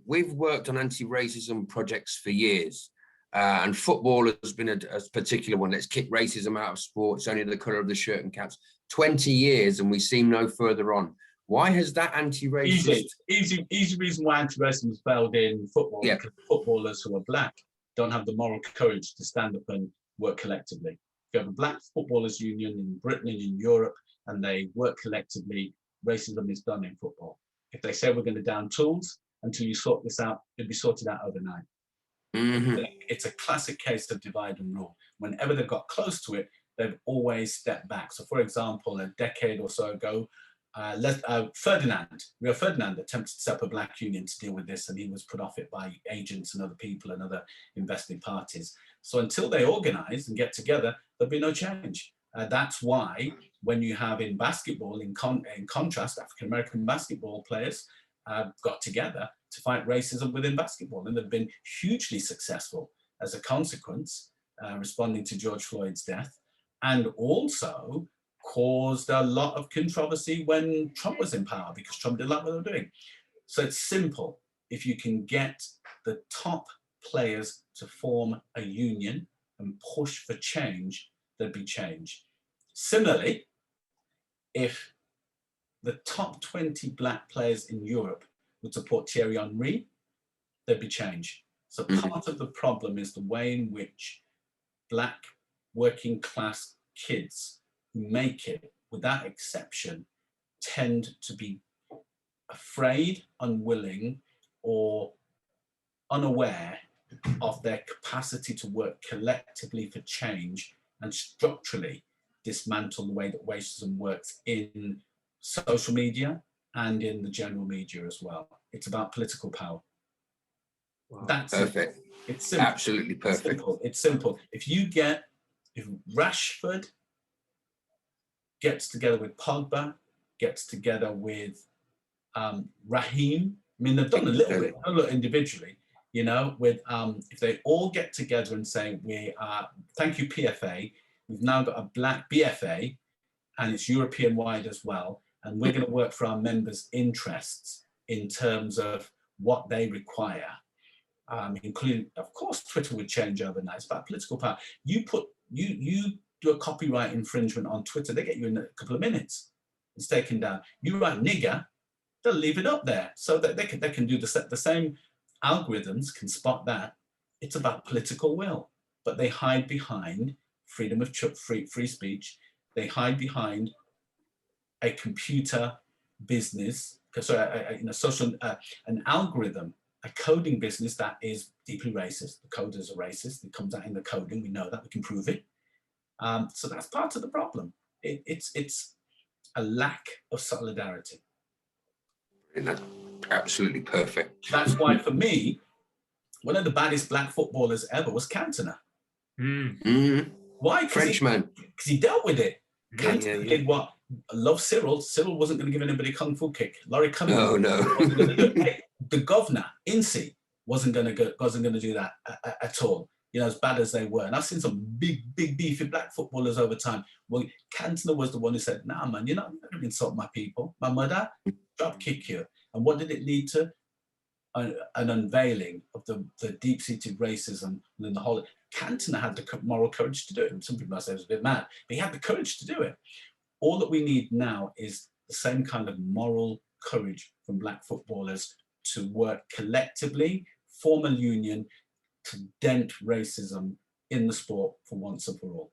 We've worked on anti-racism projects for years, and football has been a particular one. Let's kick racism out of sport. It's only the colour of the shirt and caps. 20 years, and we seem no further on. Why has that anti-racist... Easy reason why anti-racism has failed in football, because footballers who are black don't have the moral courage to stand up and work collectively. If you have a black footballers union in Britain and in Europe, and they work collectively, racism is done in football. If they say we're going to down tools until you sort this out, it'll be sorted out overnight. It's a classic case of divide and rule. Whenever they've got close to it, they've always stepped back. So for example, a decade or so ago, Rio Ferdinand attempted to set up a black union to deal with this, and he was put off it by agents and other people and other invested parties. So until they organize and get together, there'll be no change. That's why when you have in basketball, in contrast, African-American basketball players got together to fight racism within basketball, and they've been hugely successful as a consequence, responding to George Floyd's death, and also caused a lot of controversy when Trump was in power, because Trump didn't like what they were doing. So it's simple. If you can get the top players to form a union and push for change, there'd be change. Similarly, if the top 20 black players in Europe would support Thierry Henry, there'd be change. So part of the problem is the way in which black working class kids who make it, without exception, tend to be afraid, unwilling, or unaware of their capacity to work collectively for change and structurally dismantle the way that racism works in social media and in the general media as well. It's about political power. Wow. That's perfect. It's simple. Absolutely perfect. It's simple. If Rashford gets together with Pogba, gets together with Raheem, I mean, they've done a little bit, a little individually, you know, with if they all get together and say, thank you, PFA, we've now got a black BFA, and it's European-wide as well, and we're going to work for our members' interests in terms of what they require, including, of course, Twitter would change overnight. It's about political power. You do a copyright infringement on Twitter, they get you in a couple of minutes. It's taken down. You write nigger, they'll leave it up there, so that they can do the same algorithms can spot that. It's about political will, but they hide behind freedom of free speech. They hide behind a computer business, an algorithm, a coding business that is deeply racist. The coders are racist. It comes out in the coding. We know that. We can prove it. So that's part of the problem. It's a lack of solidarity. That's absolutely perfect. That's why, for me, one of the baddest black footballers ever was Cantona. Why? Frenchman. Because he dealt with it. Cantona did what? I love Cyril. Cyril wasn't going to give anybody a kung fu kick. Laurie Cunningham wasn't going to do it. Hey, the governor, Incy, wasn't going to do that at all. You know, as bad as they were. And I've seen some big beefy black footballers over time. Well, Cantona was the one who said, nah, man, you're not going to insult my people. My mother, drop kick you. And what did it lead to? An unveiling of the deep-seated racism and the whole. Cantona had the moral courage to do it. Some people might say it was a bit mad, but he had the courage to do it. All that we need now is the same kind of moral courage from black footballers to work collectively, form a union to dent racism in the sport for once and for all.